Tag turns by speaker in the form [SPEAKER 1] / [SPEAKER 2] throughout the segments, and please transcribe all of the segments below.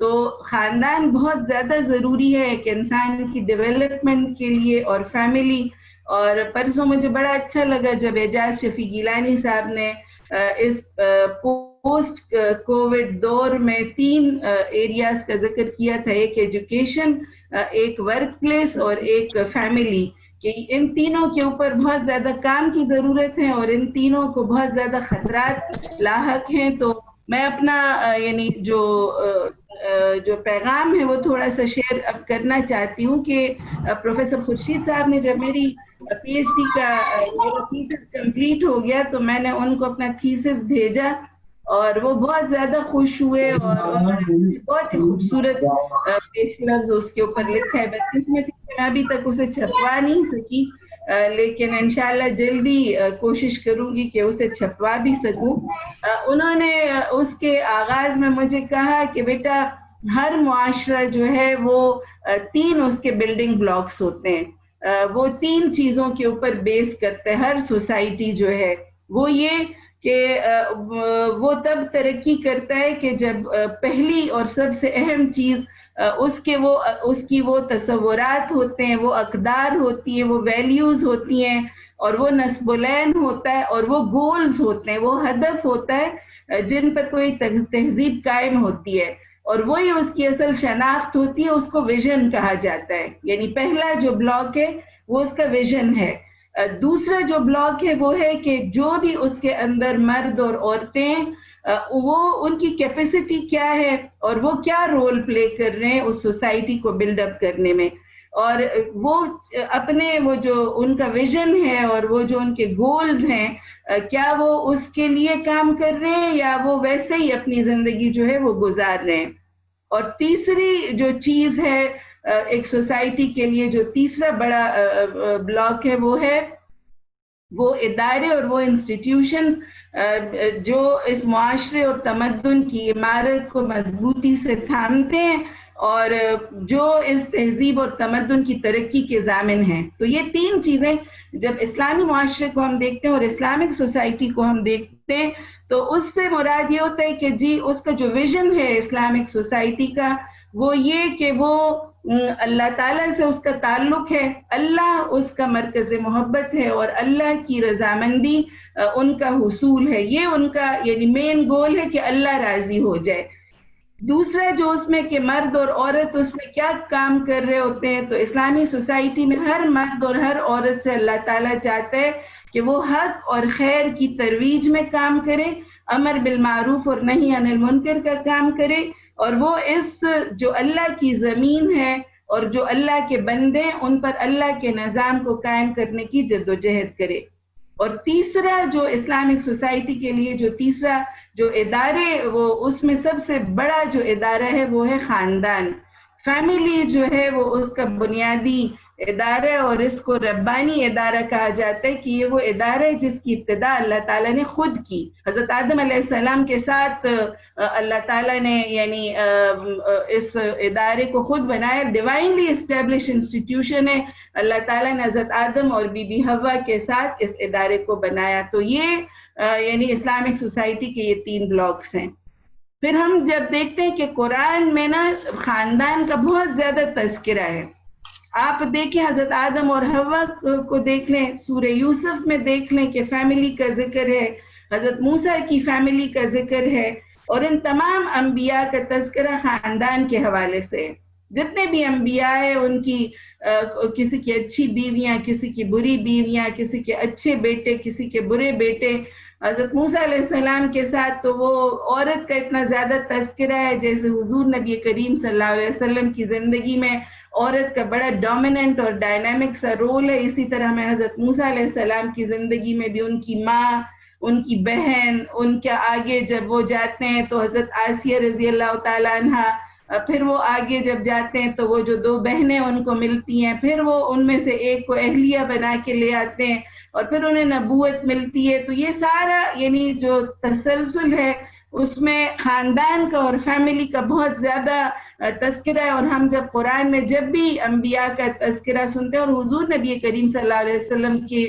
[SPEAKER 1] تو خاندان بہت زیادہ ضروری ہے ایک انسان کی ڈیولپمنٹ کے لیے اور فیملی. اور پرسوں مجھے بڑا اچھا لگا جب اعجاز شفیع گیلانی صاحب نے اس پوسٹ کووڈ دور میں 3 ایریاز کا ذکر کیا تھا، ایک ایجوکیشن، ایک ورک پلیس اور ایک فیملی، کہ ان تینوں کے اوپر بہت زیادہ کام کی ضرورت ہے اور ان تینوں کو بہت زیادہ خطرات لاحق ہیں. تو میں اپنا یعنی جو پیغام ہے وہ تھوڑا سا شیئر اب کرنا چاہتی ہوں کہ پروفیسر خورشید صاحب نے جب میری پی ایچ ڈی کا تھیسس کمپلیٹ ہو گیا تو میں نے ان کو اپنا تھیسس بھیجا اور وہ بہت زیادہ خوش ہوئے اور بہت ہی خوبصورت پیش لفظ اس کے اوپر لکھا ہے. بدقسمتی میں ابھی تک اسے چھپوا نہیں سکی، لیکن انشاءاللہ جلدی کوشش کروں گی کہ اسے چھپوا بھی سکوں. انہوں نے اس کے آغاز میں مجھے کہا کہ بیٹا ہر معاشرہ جو ہے وہ 3 اس کے بلڈنگ بلاکس ہوتے ہیں، وہ 3 چیزوں کے اوپر بیس کرتا ہے ہر سوسائٹی جو ہے. وہ یہ کہ وہ تب ترقی کرتا ہے کہ جب پہلی اور سب سے اہم چیز اس کی وہ تصورات ہوتے ہیں، وہ اقدار ہوتی ہیں، وہ ویلیوز ہوتی ہیں، اور وہ نسب العین ہوتا ہے، اور وہ گولز ہوتے ہیں، وہ ہدف ہوتا ہے جن پر کوئی تہذیب قائم ہوتی ہے، اور وہی اس کی اصل شناخت ہوتی ہے. اس کو ویژن کہا جاتا ہے. یعنی پہلا جو بلاک ہے وہ اس کا ویژن ہے. دوسرا جو بلاک ہے وہ ہے کہ جو بھی اس کے اندر مرد اور عورتیں وہ ان کی کیپیسٹی کیا ہے اور وہ کیا رول پلے کر رہے ہیں اس سوسائٹی کو بلڈ اپ کرنے میں، اور وہ اپنے وہ جو ان کا ویژن ہے اور وہ جو ان کے گولز ہیں کیا وہ اس کے لیے کام کر رہے ہیں یا وہ ویسے ہی اپنی زندگی جو ہے وہ گزار رہے ہیں. اور تیسری جو چیز ہے ایک سوسائٹی کے لیے جو تیسرا بڑا بلاک ہے وہ ادارے اور وہ انسٹیٹیوشنز جو اس معاشرے اور تمدن کی عمارت کو مضبوطی سے تھامتے ہیں اور جو اس تہذیب اور تمدن کی ترقی کے ضامن ہیں. تو یہ 3 چیزیں جب اسلامی معاشرے کو ہم دیکھتے ہیں اور اسلامک سوسائٹی کو ہم دیکھتے ہیں تو اس سے مراد یہ ہوتا ہے کہ جی اس کا جو ویژن ہے اسلامک سوسائٹی کا وہ یہ کہ وہ اللہ تعالیٰ سے اس کا تعلق ہے، اللہ اس کا مرکز محبت ہے اور اللہ کی رضامندی ان کا حصول ہے. یہ ان کا یعنی مین گول ہے کہ اللہ راضی ہو جائے. دوسرا جو اس میں کہ مرد اور عورت اس میں کیا کام کر رہے ہوتے ہیں، تو اسلامی سوسائٹی میں ہر مرد اور ہر عورت سے اللہ تعالیٰ چاہتا ہے کہ وہ حق اور خیر کی ترویج میں کام کرے، امر بالمعروف اور نہی عن المنکر کا کام کرے، اور وہ اس جو اللہ کی زمین ہے اور جو اللہ کے بندے ان پر اللہ کے نظام کو قائم کرنے کی جدوجہد کرے. اور تیسرا جو اسلامک سوسائٹی کے لیے جو تیسرا جو ادارے وہ اس میں سب سے بڑا جو ادارہ ہے وہ ہے خاندان. فیملی جو ہے وہ اس کا بنیادی ادارہ اور اس کو ربانی ادارہ کہا جاتا ہے کہ یہ وہ ادارہ ہے جس کی ابتدا اللہ تعالیٰ نے خود کی. حضرت آدم علیہ السلام کے ساتھ اللہ تعالیٰ نے یعنی اس ادارے کو خود بنایا. ڈیوائنلی اسٹیبلش انسٹیٹیوشن ہے. اللہ تعالیٰ نے حضرت آدم اور بی بی حوا کے ساتھ اس ادارے کو بنایا. تو یہ یعنی اسلامک سوسائٹی کے یہ 3 بلاکس ہیں. پھر ہم جب دیکھتے ہیں کہ قرآن میں نا خاندان کا بہت زیادہ تذکرہ ہے. آپ دیکھیں حضرت آدم اور حوا کو دیکھ لیں، سورہ یوسف میں دیکھ لیں کہ فیملی کا ذکر ہے، حضرت موسیٰ کی فیملی کا ذکر ہے، اور ان تمام انبیاء کا تذکرہ خاندان کے حوالے سے. جتنے بھی انبیاء ہیں ان کی کسی کی اچھی بیویاں، کسی کی بری بیویاں، کسی کے اچھے بیٹے، کسی کے برے بیٹے. حضرت موسیٰ علیہ السلام کے ساتھ تو وہ عورت کا اتنا زیادہ تذکرہ ہے جیسے حضور نبی کریم صلی اللہ علیہ وسلم کی زندگی میں عورت کا بڑا ڈومیننٹ اور ڈائنامک سا رول ہے. اسی طرح ہمیں حضرت موسیٰ علیہ السلام کی زندگی میں بھی ان کی ماں، ان کی بہن، ان کے آگے جب وہ جاتے ہیں تو حضرت آسیہ رضی اللہ تعالیٰ عنہ، پھر وہ آگے جب جاتے ہیں تو وہ جو 2 بہنیں ان کو ملتی ہیں، پھر وہ ان میں سے ایک کو اہلیہ بنا کے لے آتے ہیں اور پھر انہیں نبوت ملتی ہے. تو یہ سارا یعنی جو تسلسل ہے اس میں خاندان کا اور فیملی کا بہت زیادہ تذکرہ ہے. اور ہم جب قرآن میں جب بھی انبیاء کا تذکرہ سنتے ہیں اور حضور نبی کریم صلی اللہ علیہ وسلم کے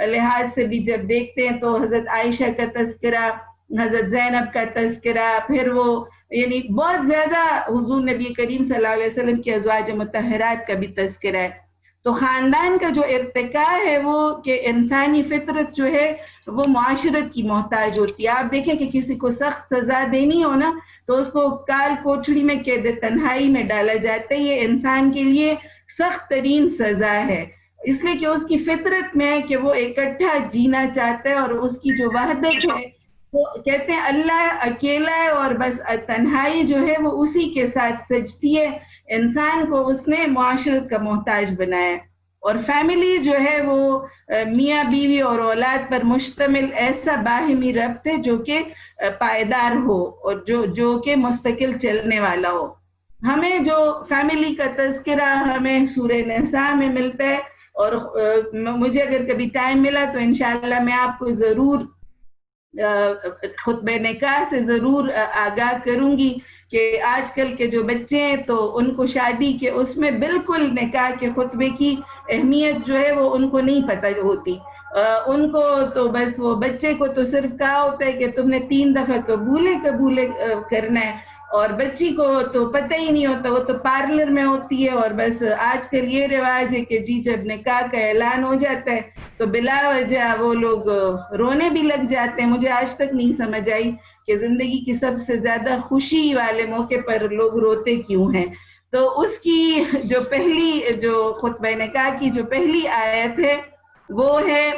[SPEAKER 1] لحاظ سے بھی جب دیکھتے ہیں تو حضرت عائشہ کا تذکرہ، حضرت زینب کا تذکرہ، پھر وہ یعنی بہت زیادہ حضور نبی کریم صلی اللہ علیہ وسلم کی ازواج مطہرات کا بھی تذکرہ ہے. تو خاندان کا جو ارتقاء ہے وہ کہ انسانی فطرت جو ہے وہ معاشرت کی محتاج ہوتی ہے. آپ دیکھیں کہ کسی کو سخت سزا دینی ہو نا تو اس کو کال کوٹڑی میں قید تنہائی میں ڈالا جاتا ہے. یہ انسان کے لیے سخت ترین سزا ہے، اس لیے کہ اس کی فطرت میں ہے کہ وہ اکٹھا جینا چاہتا ہے، اور اس کی جو وحدت ہے وہ کہتے ہیں اللہ اکیلا ہے اور بس تنہائی جو ہے وہ اسی کے ساتھ سجتی ہے. انسان کو اس نے معاشرت کا محتاج بنایا ہے. اور فیملی جو ہے وہ میاں بیوی اور اولاد پر مشتمل ایسا باہمی ربط ہے جو کہ پائیدار ہو اور جو کہ مستقل چلنے والا ہو. ہمیں جو فیملی کا تذکرہ ہمیں سورہ نساء میں ملتا ہے، اور مجھے اگر کبھی ٹائم ملا تو انشاءاللہ میں آپ کو ضرور خطبہ نکاح سے ضرور آگاہ کروں گی کہ آج کل کے جو بچے ہیں تو ان کو شادی کے اس میں بالکل نکاح کے خطبے کی اہمیت جو ہے وہ ان کو نہیں پتہ ہوتی. ان کو تو بس وہ بچے کو تو صرف کہا ہوتا ہے کہ تم نے 3 دفعہ قبول کرنا ہے، اور بچی کو تو پتہ ہی نہیں ہوتا، وہ تو پارلر میں ہوتی ہے. اور بس آج کل یہ رواج ہے کہ جی جب نکاح کا اعلان ہو جاتا ہے تو بلا وجہ وہ لوگ رونے بھی لگ جاتے ہیں. مجھے آج تک نہیں سمجھ آئی کہ زندگی کی سب سے زیادہ خوشی والے موقع پر لوگ روتے کیوں ہیں. تو اس کی جو خطبہ نکاح کی جو پہلی آیت ہے وہ ہے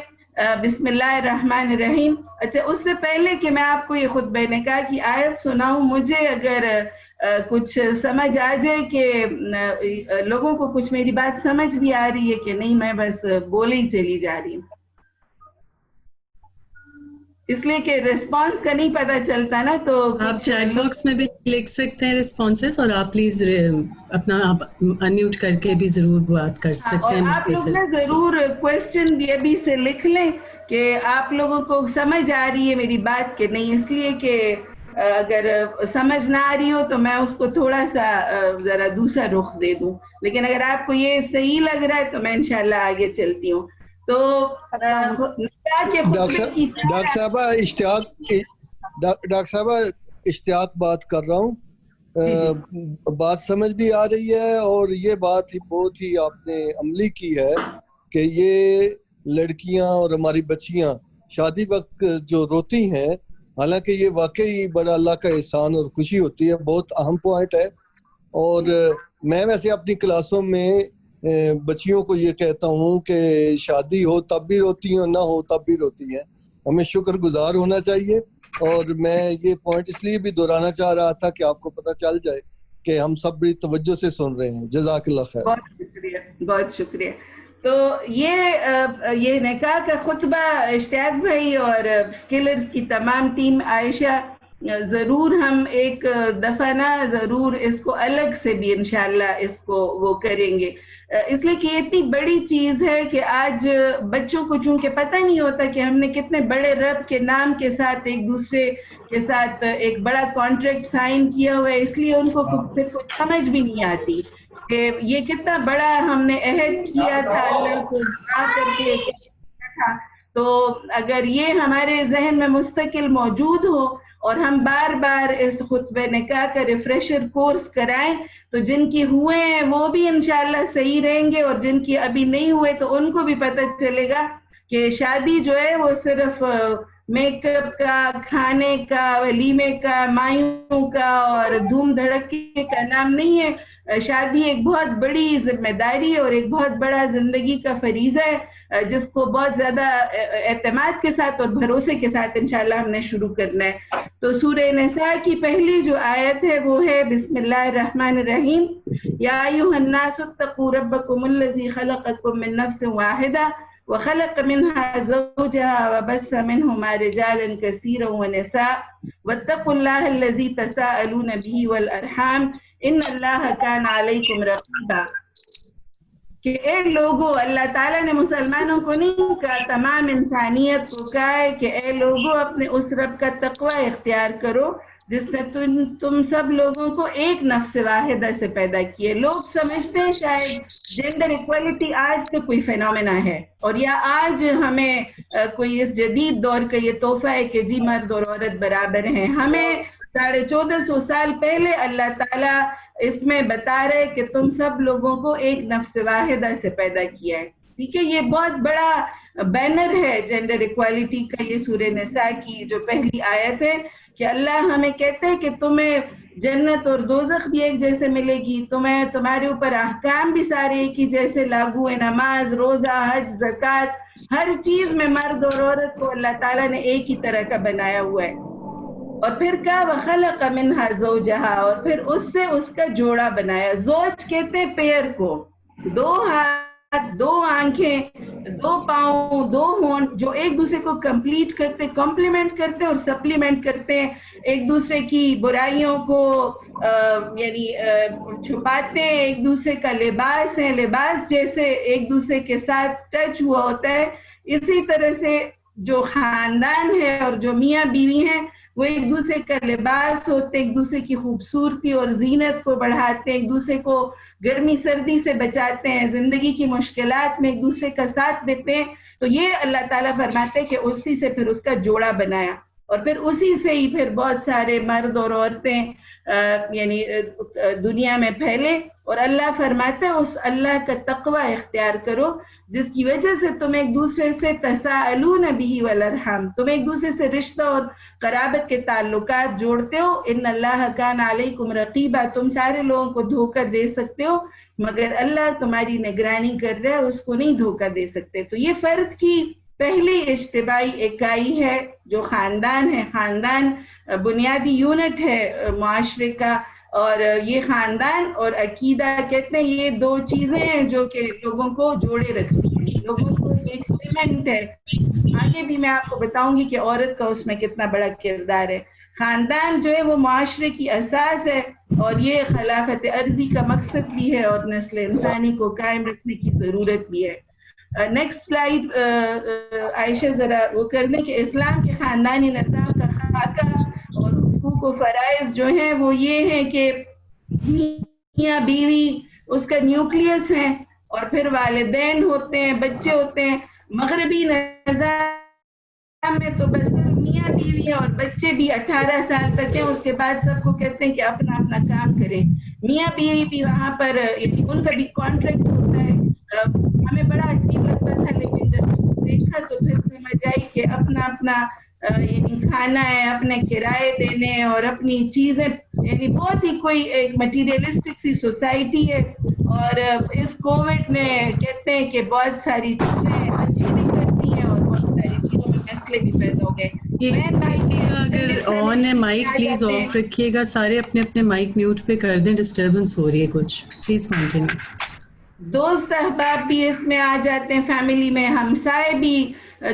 [SPEAKER 1] بسم اللہ الرحمن الرحیم. اچھا، اس سے پہلے کہ میں آپ کو یہ خطبہ نکاح کی آیت سناؤں، مجھے اگر کچھ سمجھ آ جائے کہ لوگوں کو کچھ میری بات سمجھ بھی آ رہی ہے کہ نہیں، میں بس بولے ہی چلی جا رہی ہوں، اس لیے کہ ریسپانس کا نہیں پتہ چلتا نا. تو
[SPEAKER 2] آپ چیٹ باکس میں بھی لکھ سکتے ہیں ریسپانسز، اور آپ پلیز اپنا انمیوٹ کر کے بھی ضرور بات کر سکتے ہیں.
[SPEAKER 1] اور آپ لوگ نا ضرور کویسچن بھی ابھی سے لکھ لیں کہ آپ لوگوں کو سمجھ آ رہی ہے میری بات کہ نہیں، اس لیے کہ اگر سمجھ نہ آ رہی ہو تو میں اس کو تھوڑا سا ذرا دوسرا رخ دے دوں، لیکن اگر آپ کو یہ صحیح لگ رہا ہے تو میں انشاءاللہ آگے چلتی ہوں. تو
[SPEAKER 3] ڈاکٹر صاحبہ اشتیاق بات کر رہا ہوں. بات سمجھ بھی آ رہی ہے، اور یہ بات ہی بہت ہی آپ نے عملی کی ہے کہ یہ لڑکیاں اور ہماری بچیاں شادی وقت جو روتی ہیں، حالانکہ یہ واقعی بڑا اللہ کا احسان اور خوشی ہوتی ہے. بہت اہم پوائنٹ ہے. اور میں ویسے اپنی کلاسوں میں بچیوں کو یہ کہتا ہوں کہ شادی ہو تب بھی روتی ہیں، نہ ہو تب بھی روتی ہیں. ہمیں شکر گزار ہونا چاہیے. اور میں یہ پوائنٹ اس لیے بھی دہرانا چاہ رہا تھا کہ آپ کو پتہ چل جائے کہ ہم سب بڑی توجہ سے سن رہے ہیں. جزاک اللہ خیر.
[SPEAKER 1] بہت شکریہ، بہت شکریہ. تو یہ نکاح کا خطبہ اشتیاق بھائی اور اسکلرز کی تمام ٹیم، عائشہ، ضرور ہم ایک دفعہ نا ضرور اس کو الگ سے بھی انشاءاللہ اس کو وہ کریں گے، اس لیے کہ اتنی بڑی چیز ہے کہ آج بچوں کو چونکہ پتہ نہیں ہوتا کہ ہم نے کتنے بڑے رب کے نام کے ساتھ ایک دوسرے کے ساتھ ایک بڑا کانٹریکٹ سائن کیا ہوا ہے، اس لیے ان کو پھر کچھ سمجھ بھی نہیں آتی کہ یہ کتنا بڑا ہم نے عہد کیا تھا اللہ کو دعا کر کے تھا. تو اگر یہ ہمارے ذہن میں مستقل موجود ہو اور ہم بار بار اس خطبہ نکاح کا ریفریشر کورس کرائیں تو جن کی ہوئے ہیں وہ بھی انشاءاللہ صحیح رہیں گے، اور جن کی ابھی نہیں ہوئے تو ان کو بھی پتہ چلے گا کہ شادی جو ہے وہ صرف میک اپ کا، کھانے کا، ولیمے کا، مائیوں کا اور دھوم دھڑکے کا نام نہیں ہے. شادی ایک بہت بڑی ذمہ داری اور ایک بہت بڑا زندگی کا فریضہ ہے جس کو بہت زیادہ اعتماد کے ساتھ اور بھروسے کے ساتھ انشاءاللہ ہم نے شروع کرنا ہے. تو سورہ نساء کی پہلی جو آیت ہے وہ ہے بسم اللہ الرحمن الرحیم. یا ایھا الناس اتقوا ربکم الذی خلقکم من نفس واحدہ وخلق منها زوجها وبث منهما رجالا كثيرا ونساء واتقوا الله الذي تساءلون به والارحام ان الله كان عليكم رقيبا. کہ اے لوگو، اللہ تعالیٰ نے مسلمانوں کو نہیں کہا، تمام انسانیت کو کہا ہے کہ اے لوگو اپنے اس رب کا تقوی اختیار کرو جس نے تم سب لوگوں کو ایک نفس واحدہ سے پیدا کیے. لوگ سمجھتے ہیں شاید جینڈر ایکویلٹی آج کا کوئی فینومینا ہے، اور یا آج ہمیں کوئی اس جدید دور کا یہ تحفہ ہے کہ جی مرد اور عورت برابر ہیں. ہمیں 1450 سال پہلے اللہ تعالیٰ اس میں بتا رہے کہ تم سب لوگوں کو ایک نفس واحدہ سے پیدا کیا ہے. ٹھیک ہے, یہ بہت بڑا بینر ہے جینڈر ایکوالٹی کا. یہ سورہ نساء کی جو پہلی آیت ہے کہ اللہ ہمیں کہتے ہیں کہ تمہیں جنت اور دوزخ بھی ایک جیسے ملے گی, تمہیں تمہارے اوپر احکام بھی سارے ایک ہی جیسے لاگو ہے, نماز, روزہ, حج, زکوٰۃ, ہر چیز میں مرد اور عورت کو اللہ تعالیٰ نے ایک ہی طرح کا بنایا ہوا ہے. اور پھر کہا وَخَلَقَ مِنْهَا زَوْجَهَا, اور پھر اس سے اس کا جوڑا بنایا. زوج کہتے ہیں پیر کو, 2 ہاتھ, 2 آنکھیں, 2 پاؤں, 2 ہونٹ, جو ایک دوسرے کو کمپلیٹ کرتے, کمپلیمنٹ کرتے اور سپلیمنٹ کرتے ہیں, ایک دوسرے کی برائیوں کو یعنی چھپاتے ہیں, ایک دوسرے کا لباس ہے, لباس جیسے ایک دوسرے کے ساتھ ٹچ ہوا ہوتا ہے. اسی طرح سے جو خاندان ہے اور جو میاں بیوی ہیں وہ ایک دوسرے کا لباس ہوتے, ایک دوسرے کی خوبصورتی اور زینت کو بڑھاتے ہیں, ایک دوسرے کو گرمی سردی سے بچاتے ہیں, زندگی کی مشکلات میں ایک دوسرے کا ساتھ دیتے ہیں. تو یہ اللہ تعالیٰ فرماتے ہیں کہ اسی سے پھر اس کا جوڑا بنایا, اور پھر اسی سے ہی پھر بہت سارے مرد اور عورتیں یعنی دنیا میں پھیلے. اور اللہ فرماتا ہے اس اللہ کا تقوی اختیار کرو جس کی وجہ سے تم ایک دوسرے سے تساءلون بہ والارحام, تم ایک دوسرے سے رشتہ اور قرابت کے تعلقات جوڑتے ہو. ان اللہ کان علیکم رقیبا, تم سارے لوگوں کو دھوکہ دے سکتے ہو مگر اللہ تمہاری نگرانی کر رہا ہے, اس کو نہیں دھوکہ دے سکتے. تو یہ فرد کی پہلی اجتماعی اکائی ہے جو خاندان ہے. خاندان بنیادی یونٹ ہے معاشرے کا, اور یہ خاندان اور عقیدہ کہتے ہیں یہ 2 چیزیں ہیں جو کہ لوگوں کو جوڑے رکھتی ہیں, لوگوں کو ایک سیمنٹ ہے. آگے بھی میں آپ کو بتاؤں گی کہ عورت کا اس میں کتنا بڑا کردار ہے. خاندان جو ہے وہ معاشرے کی اساس ہے, اور یہ خلافت عرضی کا مقصد بھی ہے, اور نسل انسانی کو قائم رکھنے کی ضرورت بھی ہے. نیکسٹ سلائیڈ عائشہ ذرا وہ کر دیں کہ اسلام کے خاندانی نظام کا خاکہ اور حقوق و فرائض جو ہیں وہ یہ ہیں کہ میاں بیوی اس کا نیوکلیس ہے, اور پھر والدین ہوتے ہیں, بچے ہوتے ہیں. مغربی نظام میں تو بس میاں بیوی ہے اور بچے بھی 18 سال تک ہیں, اس کے بعد سب کو کہتے ہیں کہ اپنا اپنا کام کریں. میاں بیوی بھی وہاں پر ان کا بھی کانٹریکٹ ہوتا ہے. ہمیں بڑا عجیب لگتا تھا, لیکن جب دیکھا تو پھر سمجھ آئی کہ اپنا اپنا یعنی کھانا ہے, اپنے کرائے دینے اور اپنی چیزیں, یعنی بہت ہی کوئی ایک مٹیریلسٹک سی سوسائٹی ہے. اور اس کووڈ نے کہتے ہیں کہ بہت ساری چیزیں اچھی بھی کرتی ہیں اور بہت ساری چیزوں میں مسئلے بھی پیدا ہو گئے.
[SPEAKER 2] اگر آن ہے مائک پلیز آف رکھیے گا, سارے اپنے اپنے مائک میوٹ پہ کر دیں, ڈسٹربنس ہو رہی ہے کچھ. Please continue.
[SPEAKER 1] دوست احباب بھی اس میں آ جاتے ہیں, فیملی میں ہمسائے بھی,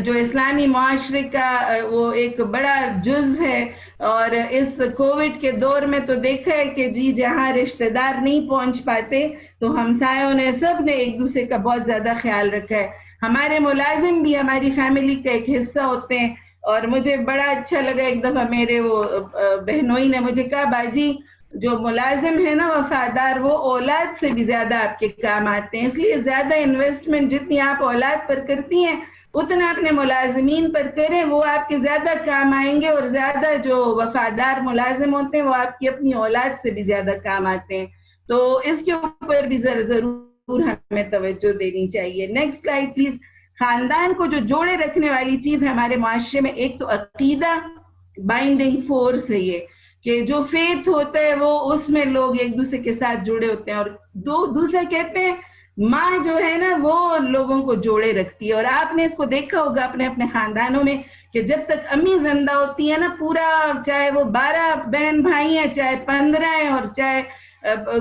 [SPEAKER 1] جو اسلامی معاشرے کا وہ ایک بڑا جز ہے. اور اس کووڈ کے دور میں تو دیکھا ہے کہ جی جہاں رشتہ دار نہیں پہنچ پاتے تو ہمسایوں نے سب نے ایک دوسرے کا بہت زیادہ خیال رکھا ہے. ہمارے ملازم بھی ہماری فیملی کا ایک حصہ ہوتے ہیں, اور مجھے بڑا اچھا لگا ایک دفعہ میرے وہ بہنوئی نے مجھے کہا باجی جو ملازم ہے نا وفادار, وہ اولاد سے بھی زیادہ آپ کے کام آتے ہیں, اس لیے زیادہ انویسٹمنٹ جتنی آپ اولاد پر کرتی ہیں اتنا اپنے ملازمین پر کریں, وہ آپ کے زیادہ کام آئیں گے. اور زیادہ جو وفادار ملازم ہوتے ہیں وہ آپ کی اپنی اولاد سے بھی زیادہ کام آتے ہیں. تو اس کے اوپر بھی ضرور ہمیں توجہ دینی چاہیے. Next slide please. خاندان کو جو جوڑے رکھنے والی چیز ہے ہمارے معاشرے میں, ایک تو عقیدہ, بائنڈنگ فورس ہے یہ کہ جو فیتھ ہوتا ہے وہ اس میں لوگ ایک دوسرے کے ساتھ جڑے ہوتے ہیں. اور دوسرا کہتے ہیں ماں جو ہے نا وہ لوگوں کو جوڑے رکھتی ہے. اور آپ نے اس کو دیکھا ہوگا اپنے اپنے خاندانوں میں کہ جب تک امی زندہ ہوتی ہے نا, پورا چاہے وہ 12 بہن بھائی ہیں, چاہے 15 ہیں, اور چاہے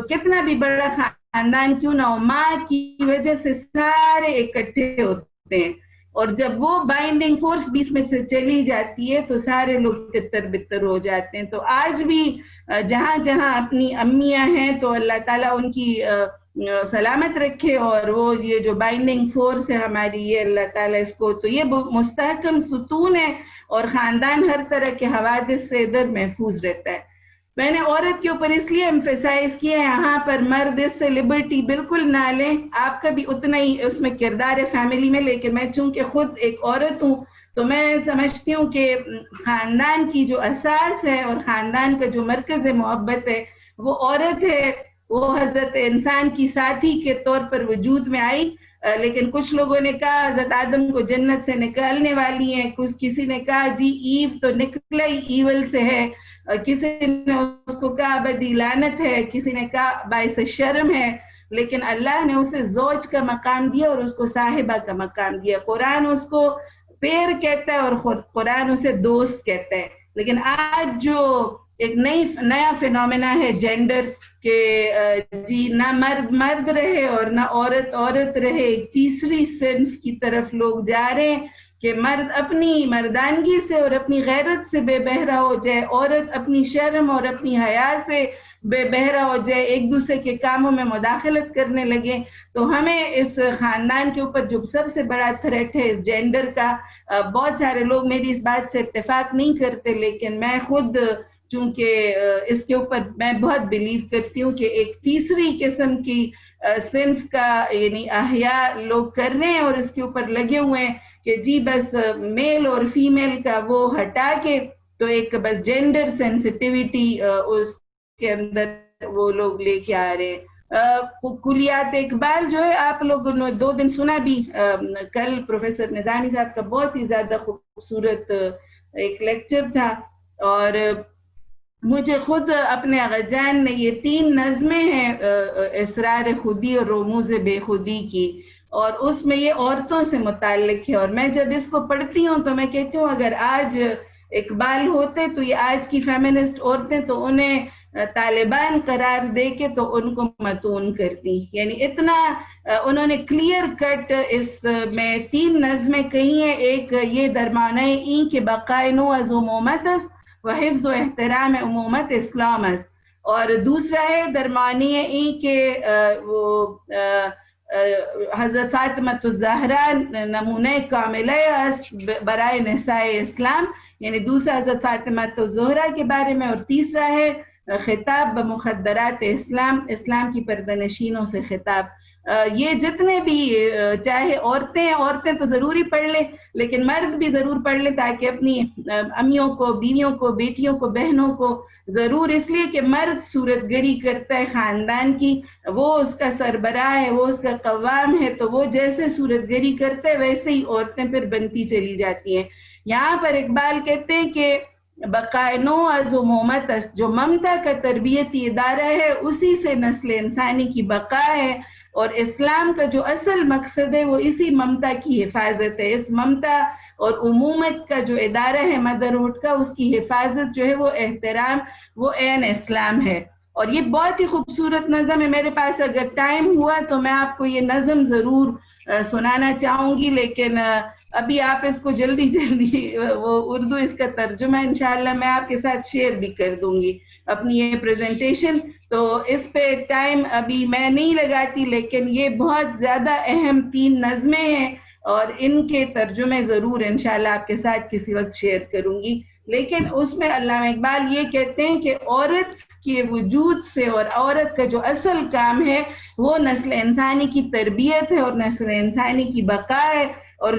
[SPEAKER 1] کتنا بھی بڑا خاندان کیوں نہ ہو, ماں کی وجہ سے سارے اکٹھے ہوتے ہیں. اور جب وہ بائنڈنگ فورس بیچ میں سے چلی جاتی ہے تو سارے لوگ تتر بتر ہو جاتے ہیں. تو آج بھی جہاں جہاں اپنی امیاں ہیں تو اللہ تعالیٰ ان کی سلامت رکھے, اور وہ یہ جو بائنڈنگ فورس ہے ہماری, یہ اللہ تعالیٰ اس کو, تو یہ مستحکم ستون ہے, اور خاندان ہر طرح کے حوادث سے ادھر محفوظ رہتا ہے. میں نے عورت کے اوپر اس لیے ایمفیسائز کیا ہے, یہاں پر مرد اس سے لبرٹی بالکل نہ لیں, آپ کا بھی اتنا ہی اس میں کردار ہے فیملی میں, لیکن میں چونکہ خود ایک عورت ہوں تو میں سمجھتی ہوں کہ خاندان کی جو اساس ہے اور خاندان کا جو مرکز محبت ہے وہ عورت ہے. وہ حضرت انسان کی ساتھی کے طور پر وجود میں آئی, لیکن کچھ لوگوں نے کہا حضرت آدم کو جنت سے نکالنے والی ہیں, کسی نے کہا جی ایو تو نکلا ہی ایول سے ہے, کسی نے اس کو کہا ابدی لعنت ہے, کسی نے کہا باعث شرم ہے, لیکن اللہ نے اسے زوج کا مقام دیا اور اس کو صاحبہ کا مقام دیا. قرآن اس کو پیر کہتا ہے اور قرآن اسے دوست کہتا ہے. لیکن آج جو ایک نیا فینومینا ہے جینڈر کہ جی نہ مرد مرد رہے اور نہ عورت عورت رہے, ایک تیسری صنف کی طرف لوگ جا رہے ہیں کہ مرد اپنی مردانگی سے اور اپنی غیرت سے بے بہرا ہو جائے, عورت اپنی شرم اور اپنی حیا سے بے بہرا ہو جائے, ایک دوسرے کے کاموں میں مداخلت کرنے لگے. تو ہمیں اس خاندان کے اوپر جو سب سے بڑا تھریٹ ہے اس جینڈر کا, بہت سارے لوگ میری اس بات سے اتفاق نہیں کرتے, لیکن میں خود چونکہ اس کے اوپر میں بہت بلیو کرتی ہوں کہ ایک تیسری قسم کی صنف کا یعنی احیاء لوگ کر رہے ہیں اور اس کے اوپر لگے ہوئے ہیں کہ جی بس میل اور فیمیل کا وہ ہٹا کے تو ایک بس جینڈر سینسٹیوٹی اس کے اندر وہ لوگ لے کے آ رہے ہیں. کلیات اقبال جو ہے آپ لوگوں نے 2 دن سنا بھی, کل پروفیسر نظامی صاحب کا بہت ہی زیادہ خوبصورت ایک لیکچر تھا, اور مجھے خود اپنے آغا جان نے یہ 3 نظمیں ہیں اسرار خودی اور رموز بے خودی کی, اور اس میں یہ عورتوں سے متعلق ہے. اور میں جب اس کو پڑھتی ہوں تو میں کہتی ہوں اگر آج اقبال ہوتے تو یہ آج کی فیمنسٹ عورتیں تو انہیں طالبان قرار دے کے تو ان کو متون کرتی. یعنی اتنا انہوں نے کلیئر کٹ اس میں 3 نظمیں کہی ہیں. ایک یہ درمانہ این کے بقائے نو از امومت است و حفظ و احترام امومت اسلام است, اور دوسرا ہے درمانی این کے وہ حضرت فاطمہ الزہرا نمونہ کاملہ است برائے نساء اسلام, یعنی دوسرا حضرت فاطمہ الزہرا کے بارے میں, اور تیسرا ہے خطاب بمخدرات اسلام, اسلام کی پردہ نشینوں سے خطاب. یہ جتنے بھی چاہے عورتیں تو ضروری پڑھ لیں, لیکن مرد بھی ضرور پڑھ لیں تاکہ اپنی امیوں کو, بیویوں کو, بیٹیوں کو, بہنوں کو ضرور, اس لیے کہ مرد صورت گری کرتا ہے خاندان کی, وہ اس کا سربراہ ہے, وہ اس کا قوام ہے, تو وہ جیسے صورت گری کرتا ہے ویسے ہی عورتیں پھر بنتی چلی جاتی ہیں. یہاں پر اقبال کہتے ہیں کہ بقائے نو از امومت است, جو ممتا کا تربیتی ادارہ ہے اسی سے نسل انسانی کی بقا ہے, اور اسلام کا جو اصل مقصد ہے وہ اسی ممتا کی حفاظت ہے. اس ممتا اور امومت کا جو ادارہ ہے مدرہوڈ کا, اس کی حفاظت جو ہے وہ احترام, وہ عین اسلام ہے. اور یہ بہت ہی خوبصورت نظم ہے. میرے پاس اگر ٹائم ہوا تو میں آپ کو یہ نظم ضرور سنانا چاہوں گی, لیکن ابھی آپ اس کو جلدی وہ اردو اس کا ترجمہ انشاءاللہ میں آپ کے ساتھ شیئر بھی کر دوں گی اپنی یہ پریزنٹیشن, تو اس پہ ٹائم ابھی میں نہیں لگاتی, لیکن یہ بہت زیادہ اہم 3 نظمیں ہیں اور ان کے ترجمے ضرور انشاءاللہ آپ کے ساتھ کسی وقت شیئر کروں گی. لیکن اس میں علامہ اقبال یہ کہتے ہیں کہ عورت کے وجود سے, اور عورت کا جو اصل کام ہے وہ نسل انسانی کی تربیت ہے اور نسل انسانی کی بقا ہے, اور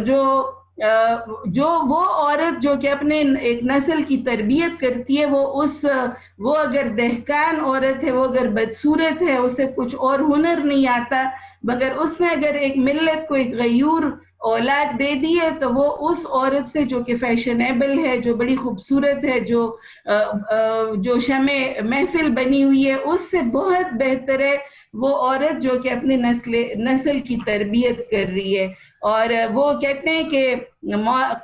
[SPEAKER 1] جو وہ عورت جو کہ اپنے ایک نسل کی تربیت کرتی ہے وہ اگر دہقان عورت ہے, وہ اگر بدصورت ہے, اسے کچھ اور ہنر نہیں آتا, مگر اس نے اگر ایک ملت کو ایک غیور اولاد دے دی ہے تو وہ اس عورت سے جو کہ فیشنیبل ہے, جو بڑی خوبصورت ہے, جو شمع محفل بنی ہوئی ہے, اس سے بہت بہتر ہے وہ عورت جو کہ اپنی نسل کی تربیت کر رہی ہے. اور وہ کہتے ہیں کہ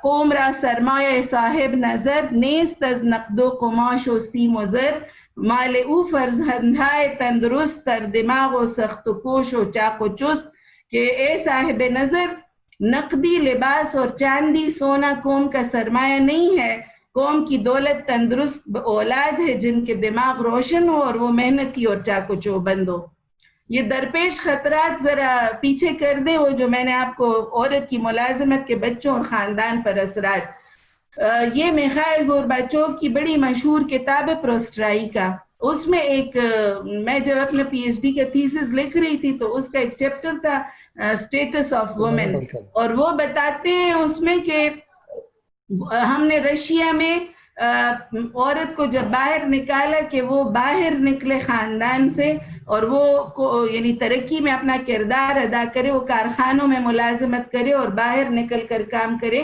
[SPEAKER 1] قوم را سرمایہ صاحب نظر نیست از نقد و قماش و سیم و زر, مال او فرزندہائے تندرست تر دماغ و سخت و کوش و چاق و چست, کہ اے صاحب نظر نقدی لباس اور چاندی سونا قوم کا سرمایہ نہیں ہے, قوم کی دولت تندرست اولاد ہے جن کے دماغ روشن ہو اور وہ محنتی اور چاق و چوبند ہو. یہ درپیش خطرات ذرا پیچھے کر دیں, وہ جو میں نے آپ کو عورت کی ملازمت کے بچوں اور خاندان پر اثرات, یہ میخائیل گورباچوف کی بڑی مشہور کتاب ہے پروسٹرائیکا, اس میں ایک میں جب اپنے پی ایچ ڈی کا تھیسس لکھ رہی تھی تو اس کا ایک چیپٹر تھا اسٹیٹس آف وومن, اور وہ بتاتے ہیں اس میں کہ ہم نے رشیا میں عورت کو جب باہر نکالا کہ وہ باہر نکلے خاندان سے اور وہ یعنی ترقی میں اپنا کردار ادا کرے، وہ کارخانوں میں ملازمت کرے اور باہر نکل کر کام کرے،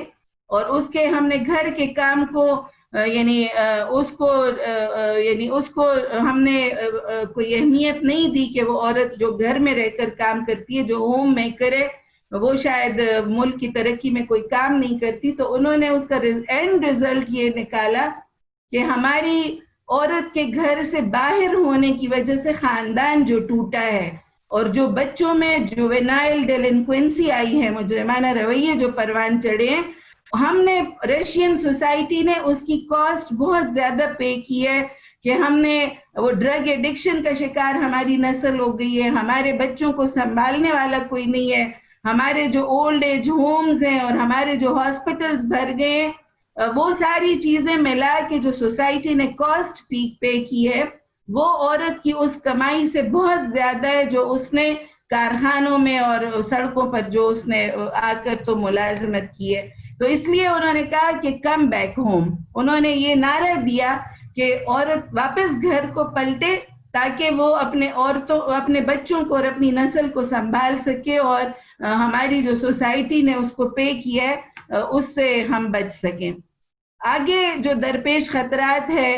[SPEAKER 1] اور اس کے ہم نے گھر کے کام کو یعنی اس کو ہم نے کوئی اہمیت نہیں دی کہ وہ عورت جو گھر میں رہ کر کام کرتی ہے، جو ہوم میکر ہے، وہ شاید ملک کی ترقی میں کوئی کام نہیں کرتی. تو انہوں نے اس کا اینڈ ریزلٹ یہ نکالا کہ ہماری عورت کے گھر سے باہر ہونے کی وجہ سے خاندان جو ٹوٹا ہے اور جو بچوں میں جوینائل ڈیلنکوینسی آئی ہے، مجرمانہ رویے جو پروان چڑھے ہیں، ہم نے رشین سوسائٹی نے اس کی کاسٹ بہت زیادہ پے کی ہے کہ ہم نے وہ ڈرگ ایڈکشن کا شکار ہماری نسل ہو گئی ہے، ہمارے بچوں کو سنبھالنے والا کوئی نہیں ہے، ہمارے جو اولڈ ایج ہومز ہیں اور ہمارے جو ہاسپٹلز بھر گئے ہیں، وہ ساری چیزیں ملا کے جو سوسائٹی نے کاسٹ پے کی ہے وہ عورت کی اس کمائی سے بہت زیادہ ہے جو اس نے کارخانوں میں اور سڑکوں پر جو اس نے آ کر تو ملازمت کی ہے. تو اس لیے انہوں نے کہا کہ کم بیک ہوم، انہوں نے یہ نعرہ دیا کہ عورت واپس گھر کو پلٹے تاکہ وہ اپنے بچوں کو اور اپنی نسل کو سنبھال سکے، اور ہماری جو سوسائٹی نے اس کو پے کیا ہے اس سے ہم بچ سکیں. آگے جو درپیش خطرات ہے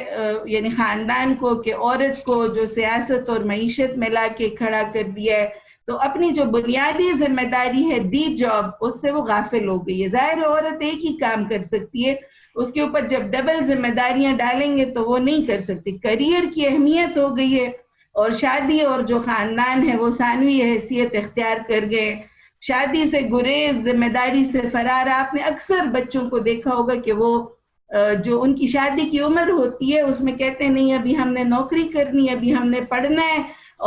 [SPEAKER 1] یعنی خاندان کو کہ عورت کو جو سیاست اور معیشت میں لا کے کھڑا کر دیا ہے تو اپنی جو بنیادی ذمہ داری ہے دی جاب اس سے وہ غافل ہو گئی ہے. ظاہر عورت ایک ہی کام کر سکتی ہے، اس کے اوپر جب ڈبل ذمہ داریاں ڈالیں گے تو وہ نہیں کر سکتی. کریئر کی اہمیت ہو گئی ہے اور شادی اور جو خاندان ہے وہ ثانوی حیثیت اختیار کر گئے. شادی سے گریز، ذمہ داری سے فرار. آپ نے اکثر بچوں کو دیکھا ہوگا کہ وہ جو ان کی شادی کی عمر ہوتی ہے اس میں کہتے ہیں نہیں ابھی ہم نے نوکری کرنی ہے، ابھی ہم نے پڑھنا ہے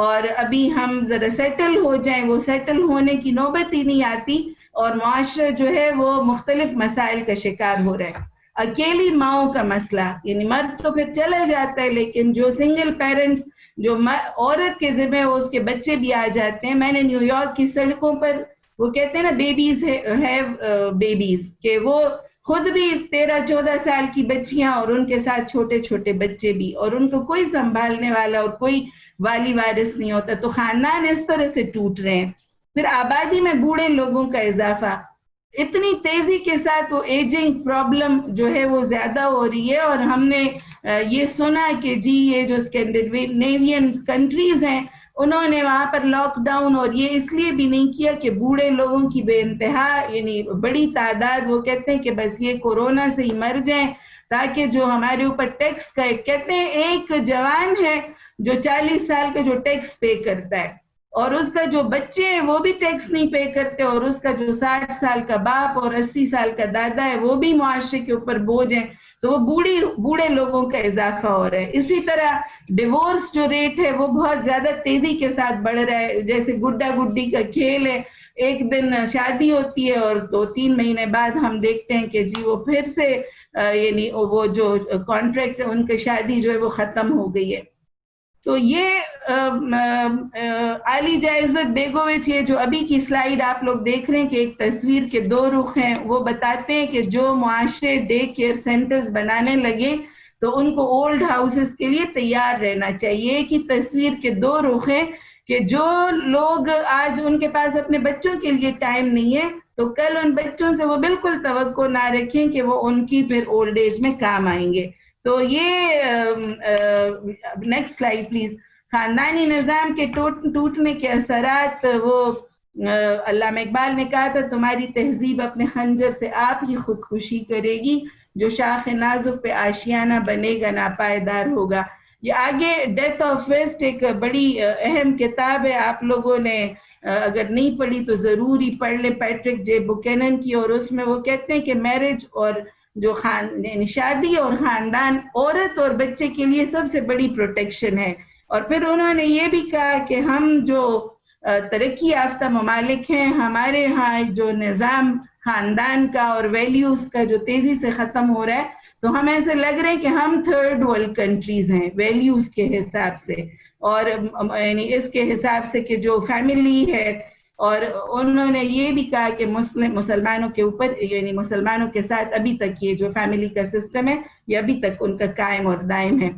[SPEAKER 1] اور ابھی ہم ذرا سیٹل ہو جائیں. وہ سیٹل ہونے کی نوبت ہی نہیں آتی اور معاشرہ جو ہے وہ مختلف مسائل کا شکار ہو رہا ہے. اکیلی ماؤں کا مسئلہ، یعنی مرد تو پھر چلا جاتا ہے لیکن جو سنگل پیرنٹس جو عورت کے ذمہ وہ اس کے بچے بھی آ جاتے ہیں. میں نے نیو یارک کی سڑکوں پر وہ کہتے ہیں نا بیبیز ہیو بیبیز، کہ وہ خود بھی 13-14 سال کی بچیاں اور ان کے ساتھ چھوٹے چھوٹے بچے بھی، اور ان کو کوئی سنبھالنے والا اور کوئی والی وارث نہیں ہوتا. تو خاندان اس طرح سے ٹوٹ رہے ہیں. پھر آبادی میں بوڑھے لوگوں کا اضافہ اتنی تیزی کے ساتھ، وہ ایجنگ پرابلم جو ہے وہ زیادہ ہو رہی ہے. اور ہم نے یہ سنا کہ جی یہ جو اسکینڈینیوین کنٹریز ہیں انہوں نے وہاں پر لاک ڈاؤن اور یہ اس لیے بھی نہیں کیا کہ بوڑھے لوگوں کی بے انتہا یعنی بڑی تعداد، وہ کہتے ہیں کہ بس یہ کورونا سے ہی مر جائیں تاکہ جو ہمارے اوپر ٹیکس کا کہتے ہیں ایک جوان ہے جو 40 سال کا جو ٹیکس پے کرتا ہے اور اس کا جو بچے ہیں وہ بھی ٹیکس نہیں پے کرتے، اور اس کا جو 60 سال کا باپ اور 80 سال کا دادا ہے وہ بھی معاشرے کے اوپر بوجھ ہیں. تو وہ بوڑھے لوگوں کا اضافہ ہو رہا ہے. اسی طرح ڈیورس جو ریٹ ہے وہ بہت زیادہ تیزی کے ساتھ بڑھ رہا ہے. جیسے گڈا گڈی کا کھیل ہے، ایک دن شادی ہوتی ہے اور 2-3 مہینے بعد ہم دیکھتے ہیں کہ جی وہ پھر سے یعنی وہ جو کانٹریکٹ ان کی شادی جو ہے وہ ختم ہو گئی ہے. تو یہ عالی جائزت بیگووچ، یہ جو ابھی کی سلائیڈ آپ لوگ دیکھ رہے ہیں کہ ایک تصویر کے 2 رخ ہیں، وہ بتاتے ہیں کہ جو معاشرے ڈے کیئر سینٹرز بنانے لگے تو ان کو اولڈ ہاؤسز کے لیے تیار رہنا چاہیے. کہ تصویر کے 2 رخ ہیں کہ جو لوگ آج ان کے پاس اپنے بچوں کے لیے ٹائم نہیں ہے تو کل ان بچوں سے وہ بالکل توقع نہ رکھیں کہ وہ ان کی پھر اولڈ ایج میں کام آئیں گے. تو یہ نیکسٹ سلائیڈ پلیز. خاندانی نظام کے ٹوٹنے کے اثرات، وہ علامہ اقبال نے کہا تھا تمہاری تہذیب اپنے خنجر سے آپ ہی خودکشی کرے گی، جو شاخ نازک پہ آشیانہ بنے گا ناپائیدار ہوگا. یہ آگے ڈیتھ آف ویسٹ ایک بڑی اہم کتاب ہے، آپ لوگوں نے اگر نہیں پڑھی تو ضرور ہی پڑھ لیں، پیٹرک جے بوکینن کی. اور اس میں وہ کہتے ہیں کہ میرج اور جو شادی اور خاندان عورت اور بچے کے لیے سب سے بڑی پروٹیکشن ہے. اور پھر انہوں نے یہ بھی کہا کہ ہم جو ترقی یافتہ ممالک ہیں، ہمارے ہاں جو نظام خاندان کا اور ویلیوز کا جو تیزی سے ختم ہو رہا ہے تو ہم ایسے لگ رہے ہیں کہ ہم 3rd ورلڈ کنٹریز ہیں ویلیوز کے حساب سے، اور یعنی اس کے حساب سے کہ جو فیملی ہے اور انہوں نے یہ بھی کہا کہ مسلمانوں کے اوپر یعنی مسلمانوں کے ساتھ ابھی تک یہ جو فیملی کا سسٹم ہے یہ ابھی تک ان کا قائم اور دائم ہے.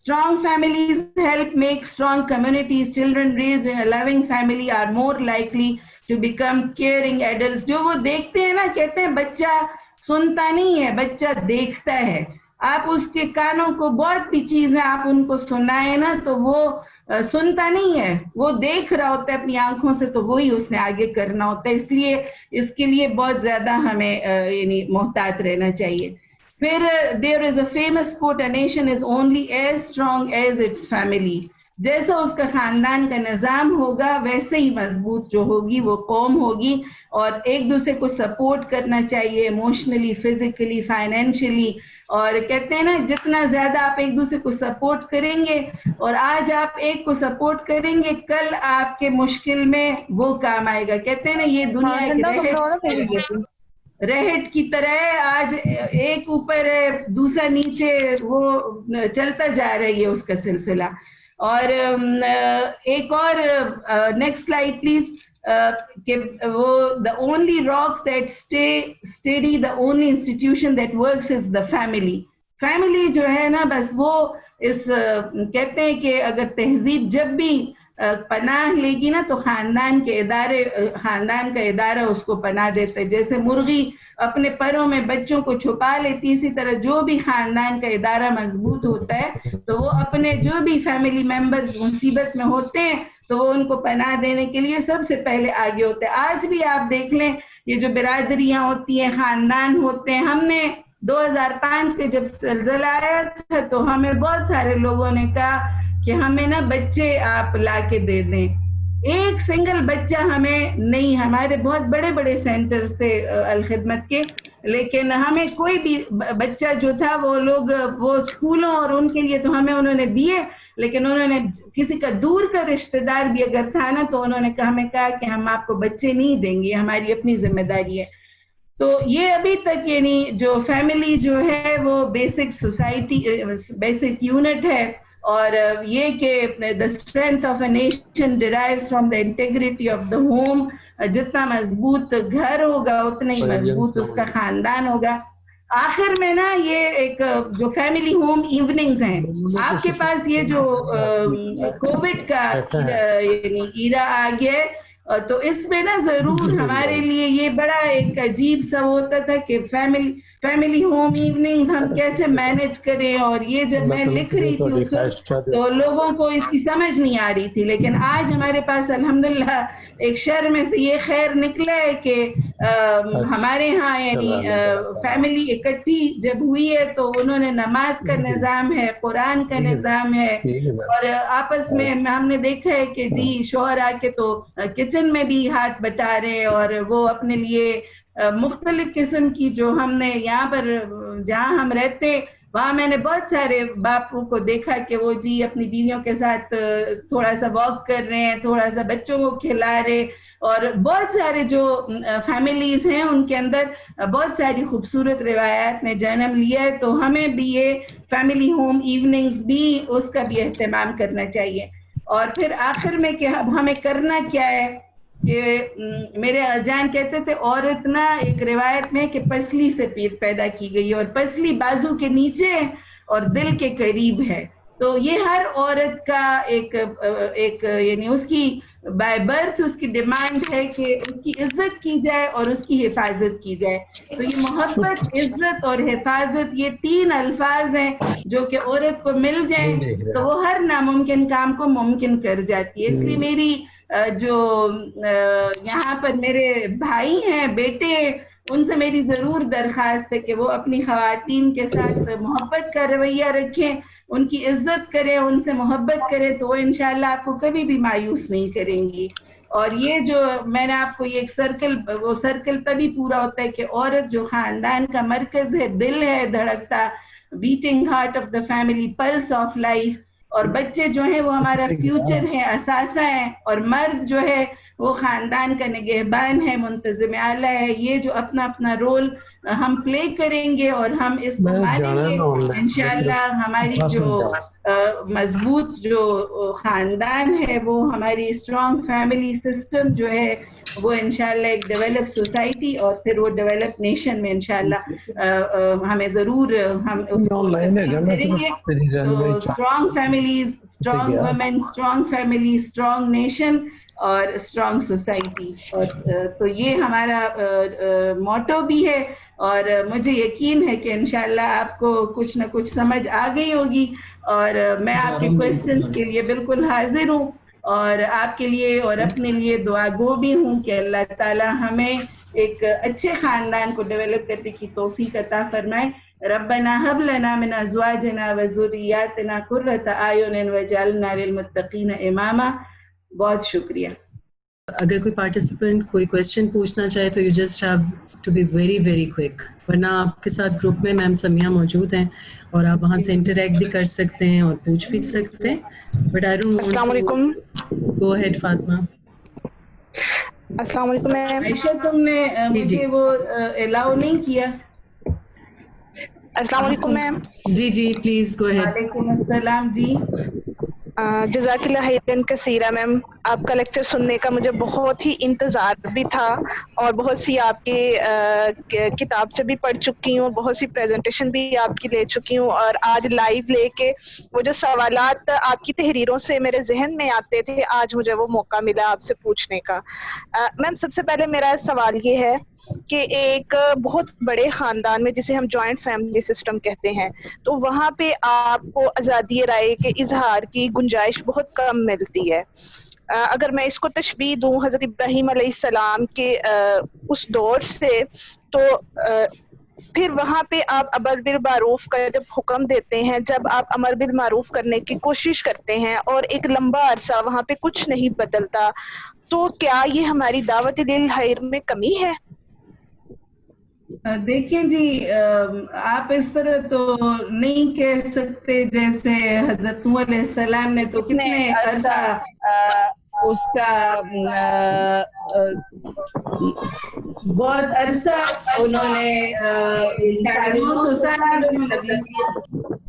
[SPEAKER 1] Strong families help make strong communities. Children raised in a loving family are more likely to become caring adults. جو وہ دیکھتے ہیں نا, کہتے ہیں بچہ سنتا نہیں ہے, بچہ دیکھتا ہے. آپ اس کے کانوں کو بہت بھی چیزیں آپ ان کو سنائیں نا تو وہ سنتا نہیں ہے, وہ دیکھ رہا ہوتا ہے اپنی آنکھوں سے, تو وہی اس نے آگے کرنا ہوتا ہے. اس لیے اس کے لیے بہت زیادہ ہمیں یعنی محتاط رہنا چاہیے. پھر there is a famous quote, a nation is only as strong as its family. جیسا اس کا خاندان کا نظام ہوگا ویسے ہی مضبوط جو ہوگی وہ قوم ہوگی. اور ایک دوسرے کو سپورٹ کرنا چاہیے ایموشنلی, فزیکلی, فائنینشلی. اور کہتے ہیں نا جتنا زیادہ آپ ایک دوسرے کو سپورٹ کریں گے, اور آج آپ ایک کو سپورٹ کریں گے, کل آپ کے مشکل میں وہ کام آئے گا. کہتے ہیں نا یہ دنیا ریہٹ کی طرح ہے, آج ایک اوپر ہے دوسرا نیچے, وہ چلتا جا رہی ہے اس کا سلسلہ. اور ایک اور نیکسٹ سلائیڈ پلیز, کہ وہ the only rock that stay steady, the only institution that works is the family. Family جو ہے نا بس وہ اس کہتے ہیں کہ اگر تہذیب جب بھی پناہ لے گی نا تو خاندان کا ادارہ اس کو پناہ دیتا ہے. جیسے مرغی اپنے پروں میں بچوں کو چھپا لیتی, اسی طرح جو بھی خاندان کا ادارہ مضبوط ہوتا ہے تو وہ اپنے جو بھی فیملی ممبرز مصیبت میں ہوتے ہیں تو وہ ان کو پناہ دینے کے لیے سب سے پہلے آگے ہوتے ہیں. آج بھی آپ دیکھ لیں یہ جو برادریاں ہوتی ہیں, خاندان ہوتے ہیں, ہم نے 2005 کے جب زلزلہ آیا تھا تو ہمیں بہت سارے لوگوں نے کہا کہ ہمیں نا بچے آپ لا کے دے دیں. ایک سنگل بچہ ہمیں نہیں, ہمارے بہت بڑے بڑے سینٹرز تھے الخدمت کے, لیکن ہمیں کوئی بھی بچہ جو تھا وہ اسکولوں اور ان کے لیے تو انہوں نے دیے, لیکن انہوں نے کسی کا دور کا رشتہ دار بھی اگر تھا نا تو انہوں نے ہمیں کہا کہ ہم آپ کو بچے نہیں دیں گے, ہماری اپنی ذمہ داری ہے. تو یہ ابھی تک یعنی جو فیملی جو ہے وہ بیسک سوسائٹی بیسک یونٹ ہے. اور یہ کہ the strength of a nation derives from the integrity of the home. جتنا مضبوط گھر ہوگا اتنا ہی مضبوط اس کا خاندان ہوگا. آخر میں نا یہ ایک جو فیملی ہوم ایوننگز ہیں, آپ کے پاس یہ جو کووڈ کا یعنی ایرا آ گیا ہے, تو اس میں نا ضرور ہمارے لیے یہ بڑا ایک عجیب سا ہوتا تھا کہ فیملی ہوم ایوننگز ہم کیسے مینج کریں. اور یہ جب میں لکھ رہی تھی اس وقت تو لوگوں کو اس کی سمجھ نہیں آ رہی تھی, لیکن آج ہمارے پاس الحمدللہ ایک شر میں سے یہ خیر نکلا ہے کہ ہمارے ہاں یعنی فیملی اکٹھی جب ہوئی ہے تو انہوں نے نماز کا نظام ہے, قرآن کا نظام ہے, اور آپس میں ہم نے دیکھا ہے کہ جی شوہر آ کے تو کچن میں بھی ہاتھ بٹا رہے, اور وہ اپنے لیے مختلف قسم کی جو ہم نے یہاں پر جہاں ہم رہتے وہاں میں نے بہت سارے باپوں کو دیکھا کہ وہ جی اپنی بیویوں کے ساتھ تھوڑا سا واک کر رہے ہیں, تھوڑا سا بچوں کو کھلا رہے, اور بہت سارے جو فیملیز ہیں ان کے اندر بہت ساری خوبصورت روایات نے جنم لیا ہے. تو ہمیں بھی یہ فیملی ہوم ایوننگز بھی اس کا بھی اہتمام کرنا چاہیے. اور پھر آخر میں کہ اب ہمیں کرنا کیا ہے, کہ میرے جان کہتے تھے عورت نا ایک روایت میں کہ پسلی سے پیدا کی گئی, اور پسلی بازو کے نیچے اور دل کے قریب ہے. تو یہ ہر عورت کا ایک یعنی اس کی بائی برتھ اس کی ڈیمانڈ ہے کہ اس کی عزت کی جائے اور اس کی حفاظت کی جائے. تو یہ محبت, عزت اور حفاظت یہ تین الفاظ ہیں جو کہ عورت کو مل جائیں تو وہ ہر ناممکن کام کو ممکن کر جاتی ہے. اس لیے میری جو یہاں پر میرے بھائی ہیں, بیٹے, ان سے میری ضرور درخواست ہے کہ وہ اپنی خواتین کے ساتھ محبت کا رویہ رکھیں, ان کی عزت کریں, ان سے محبت کریں, تو وہ انشاءاللہ آپ کو کبھی بھی مایوس نہیں کریں گی. اور یہ جو میں نے آپ کو یہ ایک سرکل, وہ سرکل تبھی پورا ہوتا ہے کہ عورت جو خاندان کا مرکز ہے, دل ہے دھڑکتا, beating heart of the family, pulse of life, اور بچے جو ہیں وہ ہمارا فیوچر ہے, اثاثہ ہیں, اور مرد جو ہے وہ خاندان کا نگہبان ہے, منتظم اعلیٰ ہے. یہ جو اپنا اپنا رول ہم پلے کریں گے اور ہم اس کو مانیں گے انشاءاللہ ہماری جو مضبوط جو خاندان ہے وہ ہماری اسٹرانگ فیملی سسٹم جو ہے وہ انشاءاللہ ایک ڈیولپ سوسائٹی اور پھر وہ ڈیولپ نیشن میں انشاءاللہ ہمیں ضرور ہم اس کو کریں گے. تو strong families, strong women, strong family, strong nation اور اسٹرانگ سوسائٹی. اور تو یہ ہمارا موٹو بھی ہے اور مجھے یقین ہے کہ انشاءاللہ آپ کو کچھ نہ کچھ سمجھ آ گئی ہوگی اور میں آپ کے کویسچنز کے لیے بالکل حاضر ہوں اور آپ کے لیے اور اپنے لیے دعا گو بھی ہوں کہ اللہ تعالی ہمیں ایک اچھے خاندان کو ڈیولپ کرنے کی توفیق عطا فرمائے. ربنا هب لنا من ازواجنا وذرياتنا قرة اعين واجعلنا للمتقين اماما. بہت شکریہ.
[SPEAKER 2] اگر کوئی پارٹیسپینٹ کوئی کویسچن پوچھنا چاہے تو you just have to be very very quick, ورنہ آپ کے ساتھ گروپ میں میم سمیہ موجود ہیں اور آپ وہاں سے انٹریکٹ بھی کر سکتے ہیں اور پوچھ بھی سکتے ہیں. بٹ آئی ڈونٹ
[SPEAKER 4] السلام علیکم.
[SPEAKER 2] گو ہیڈ فاطمہ.
[SPEAKER 4] السلام علیکم میم.
[SPEAKER 1] عائشہ تم نے مجھے وہ الاؤ نہیں کیا.
[SPEAKER 4] السلام علیکم میم.
[SPEAKER 2] جی جی پلیز گو ہیڈ.
[SPEAKER 1] وعلیکم السلام. جی
[SPEAKER 4] جزاک اللہ خیرن کثیرہ میم. آپ کا لیکچر سننے کا مجھے بہت ہی انتظار بھی تھا اور بہت سی آپ کی کتاب سے بھی پڑھ چکی ہوں، بہت سی پریزنٹیشن بھی آپ کی لے چکی ہوں اور آج لائیو لے کے وہ جو سوالات آپ کی تحریروں سے میرے ذہن میں آتے تھے آج مجھے وہ موقع ملا آپ سے پوچھنے کا. میم سب سے پہلے میرا سوال یہ ہے کہ ایک بہت بڑے خاندان میں جسے ہم جوائنٹ فیملی سسٹم کہتے ہیں تو وہاں پہ آپ کو آزادی رائے کے اظہار کی گنجائش بہت کم ملتی ہے. اگر میں اس کو تشبیہ دوں حضرت ابراہیم علیہ السلام کے اس دور سے تو پھر وہاں پہ آپ امر بالمعروف کا جب حکم دیتے ہیں، جب آپ امر بالمعروف کرنے کی کوشش کرتے ہیں اور ایک لمبا عرصہ وہاں پہ کچھ نہیں بدلتا، تو کیا یہ ہماری دعوت للخیر میں کمی ہے؟
[SPEAKER 1] دیکھیں جی، آپ اس طرح تو نہیں کہہ سکتے. جیسے حضرت نوح علیہ السلام نے تو کتنے عرصہ اس کا بہت عرصہ انہوں نے 950 سال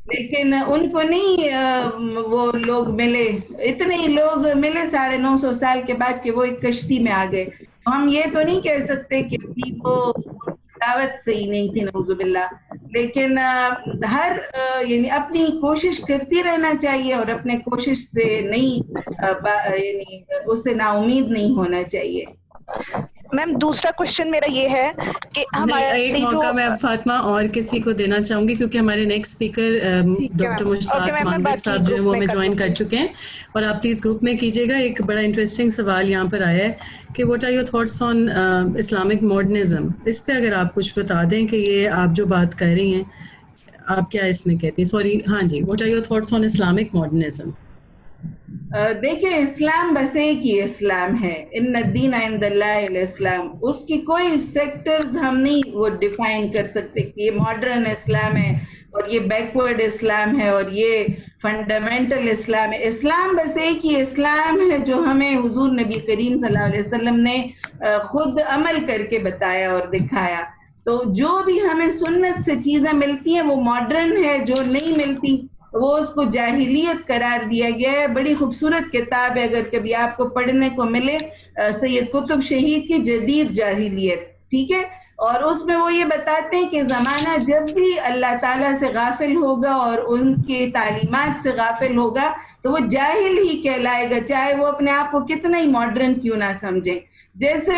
[SPEAKER 1] لیکن ان کو نہیں وہ لوگ ملے، اتنے ہی لوگ ملے 950 سال کے بعد کہ وہ ایک کشتی میں آ گئے. ہم یہ تو نہیں کہہ سکتے کہ جی وہ دعوت صحیح نہیں تھی نعوذ باللہ، لیکن ہر یعنی اپنی کوشش کرتی رہنا چاہیے اور اپنے کوشش سے نہیں یعنی اس سے نا امید نہیں ہونا چاہیے.
[SPEAKER 4] میم دوسرا کوشچن میرا یہ ہے کہ
[SPEAKER 2] ایک موقع میں اب فاطمہ اور کسی کو دینا چاہوں گی کیونکہ ہمارے نیکسٹ اسپیکر ڈاکٹر مشتاق مانگڑ صاحب جو ہیں وہ ہمیں جوائن کر چکے ہیں اور آپ پلیز گروپ میں کیجیے گا. ایک بڑا انٹرسٹنگ سوال یہاں پر آیا ہے کہ what are your thoughts on Islamic modernism. اس پہ اگر آپ کچھ بتا دیں کہ یہ آپ جو بات کر رہی ہیں آپ کیا اس میں کہتی ہیں. سوری ہاں جی، what are your thoughts on Islamic modernism.
[SPEAKER 1] دیکھیں اسلام بس ایک ہی اسلام ہے، ان الدین عند اللہ الاسلام. اس کی کوئی سیکٹرز ہم نہیں وہ ڈیفائن کر سکتے کہ یہ ماڈرن اسلام ہے اور یہ بیکورڈ اسلام ہے اور یہ فنڈامنٹل اسلام ہے. اسلام بس ایک ہی اسلام ہے جو ہمیں حضور نبی کریم صلی اللہ علیہ وسلم نے خود عمل کر کے بتایا اور دکھایا. تو جو بھی ہمیں سنت سے چیزیں ملتی ہیں وہ ماڈرن ہے، جو نہیں ملتی وہ اس کو جاہلیت قرار دیا گیا ہے. بڑی خوبصورت کتاب ہے، اگر کبھی آپ کو پڑھنے کو ملے، سید قطب شہید کی جدید جاہلیت، ٹھیک ہے. اور اس میں وہ یہ بتاتے ہیں کہ زمانہ جب بھی اللہ تعالیٰ سے غافل ہوگا اور ان کی تعلیمات سے غافل ہوگا تو وہ جاہل ہی کہلائے گا، چاہے وہ اپنے آپ کو کتنا ہی ماڈرن کیوں نہ سمجھیں. جیسے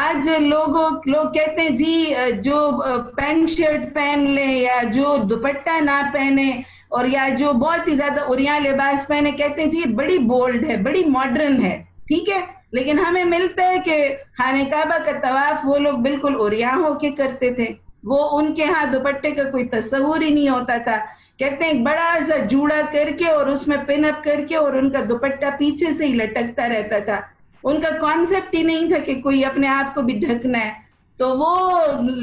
[SPEAKER 1] آج لوگ کہتے ہیں جی جو پینٹ شرٹ پہن لیں یا جو دوپٹہ نہ پہنے اور یا جو بہت ہی زیادہ عریاں لباس پہنے، کہتے ہیں جی یہ بڑی بولڈ ہے، بڑی ماڈرن ہے، ٹھیک ہے. لیکن ہمیں ملتا ہے کہ خانہ کعبہ کا طواف وہ لوگ بالکل عریاں ہو کے کرتے تھے، وہ ان کے ہاں دوپٹے کا کوئی تصور ہی نہیں ہوتا تھا. کہتے ہیں ایک بڑا سا جوڑا کر کے اور اس میں پن اپ کر کے اور ان کا دوپٹہ پیچھے سے ہی لٹکتا رہتا تھا. ان کا کانسیپٹ ہی نہیں تھا کہ کوئی اپنے آپ کو بھی ڈھکنا ہے. تو وہ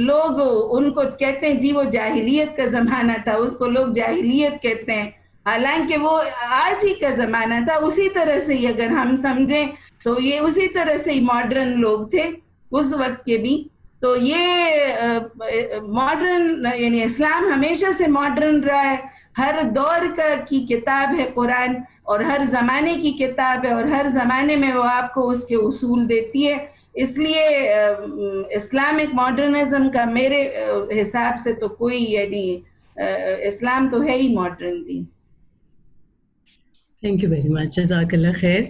[SPEAKER 1] لوگ ان کو کہتے ہیں جی وہ جاہلیت کا زمانہ تھا، اس کو لوگ جاہلیت کہتے ہیں، حالانکہ وہ آج ہی کا زمانہ تھا. اسی طرح سے ہی اگر ہم سمجھیں تو یہ اسی طرح سے ہی ماڈرن لوگ تھے اس وقت کے بھی. تو یہ ماڈرن یعنی اسلام ہمیشہ سے ماڈرن رہا ہے، ہر دور کی کتاب ہے قرآن، اور ہر زمانے کی کتاب ہے، اور ہر زمانے میں وہ آپ کو اس کے اصول دیتی ہے. اس لیے اسلامک ماڈرنزم کا میرے حساب سے تو کوئی یعنی اسلام تو ہے ہی ماڈرن بھی.
[SPEAKER 2] تھینک یو ویری مچ، جزاک اللہ خیر.